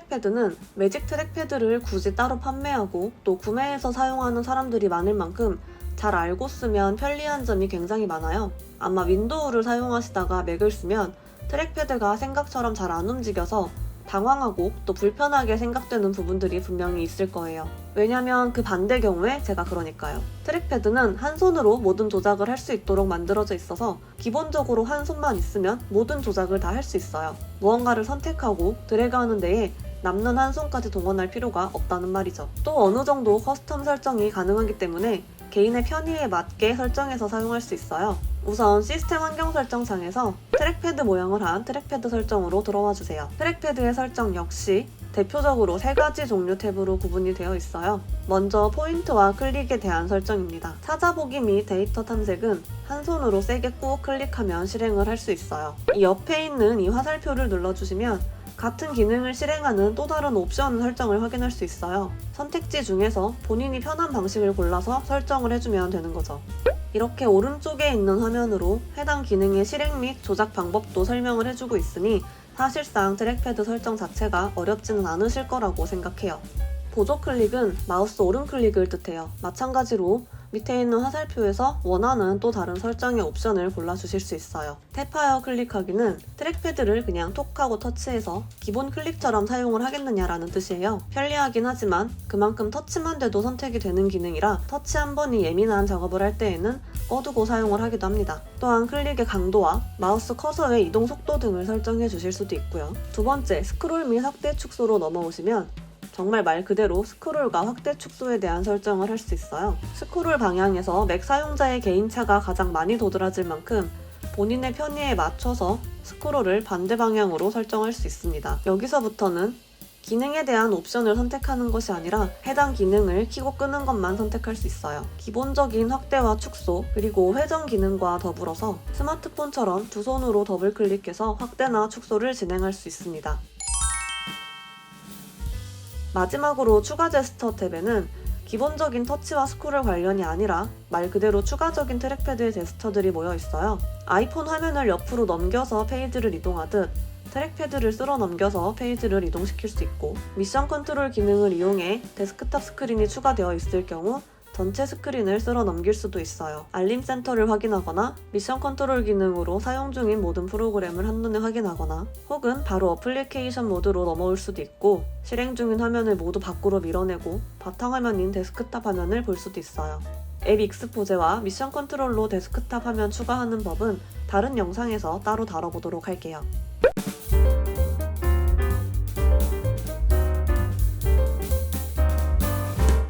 트랙패드는 매직 트랙패드를 굳이 따로 판매하고 또 구매해서 사용하는 사람들이 많을 만큼 잘 알고 쓰면 편리한 점이 굉장히 많아요. 아마 윈도우를 사용하시다가 맥을 쓰면 트랙패드가 생각처럼 잘 안 움직여서 당황하고 또 불편하게 생각되는 부분들이 분명히 있을 거예요. 왜냐면 그 반대 경우에 제가 그러니까요. 트랙패드는 한 손으로 모든 조작을 할 수 있도록 만들어져 있어서 기본적으로 한 손만 있으면 모든 조작을 다 할 수 있어요. 무언가를 선택하고 드래그하는 데에 남는 한 손까지 동원할 필요가 없다는 말이죠. 또 어느 정도 커스텀 설정이 가능하기 때문에 개인의 편의에 맞게 설정해서 사용할 수 있어요. 우선 시스템 환경 설정창에서 트랙패드 모양을 한 트랙패드 설정으로 들어와 주세요. 트랙패드의 설정 역시 대표적으로 3가지 종류 탭으로 구분이 되어 있어요. 먼저 포인트와 클릭에 대한 설정입니다. 찾아보기 및 데이터 탐색은 한 손으로 세게 꾹 클릭하면 실행을 할 수 있어요. 이 옆에 있는 이 화살표를 눌러주시면 같은 기능을 실행하는 또 다른 옵션 설정을 확인할 수 있어요. 선택지 중에서 본인이 편한 방식을 골라서 설정을 해주면 되는 거죠. 이렇게 오른쪽에 있는 화면으로 해당 기능의 실행 및 조작 방법도 설명을 해주고 있으니 사실상 트랙패드 설정 자체가 어렵지는 않으실 거라고 생각해요. 보조 클릭은 마우스 오른 클릭을 뜻해요. 마찬가지로 밑에 있는 화살표에서 원하는 또 다른 설정의 옵션을 골라주실 수 있어요. 탭하여 클릭하기는 트랙패드를 그냥 톡하고 터치해서 기본 클릭처럼 사용을 하겠느냐라는 뜻이에요. 편리하긴 하지만 그만큼 터치만 돼도 선택이 되는 기능이라 터치 한 번이 예민한 작업을 할 때에는 꺼두고 사용을 하기도 합니다. 또한 클릭의 강도와 마우스 커서의 이동 속도 등을 설정해 주실 수도 있고요. 두 번째, 스크롤 및 확대 축소로 넘어오시면 정말 말 그대로 스크롤과 확대 축소에 대한 설정을 할 수 있어요. 스크롤 방향에서 맥 사용자의 개인차가 가장 많이 도드라질 만큼 본인의 편의에 맞춰서 스크롤을 반대 방향으로 설정할 수 있습니다. 여기서부터는 기능에 대한 옵션을 선택하는 것이 아니라 해당 기능을 켜고 끄는 것만 선택할 수 있어요. 기본적인 확대와 축소, 그리고 회전 기능과 더불어서 스마트폰처럼 두 손으로 더블 클릭해서 확대나 축소를 진행할 수 있습니다. 마지막으로 추가 제스처 탭에는 기본적인 터치와 스크롤 관련이 아니라 말 그대로 추가적인 트랙패드의 제스처들이 모여 있어요. 아이폰 화면을 옆으로 넘겨서 페이지를 이동하듯 트랙패드를 쓸어 넘겨서 페이지를 이동시킬 수 있고, 미션 컨트롤 기능을 이용해 데스크탑 스크린이 추가되어 있을 경우 전체 스크린을 쓸어 넘길 수도 있어요. 알림 센터를 확인하거나 미션 컨트롤 기능으로 사용 중인 모든 프로그램을 한눈에 확인하거나 혹은 바로 어플리케이션 모드로 넘어올 수도 있고, 실행 중인 화면을 모두 밖으로 밀어내고 바탕화면인 데스크탑 화면을 볼 수도 있어요. 앱 익스포제와 미션 컨트롤로 데스크탑 화면 추가하는 법은 다른 영상에서 따로 다뤄보도록 할게요.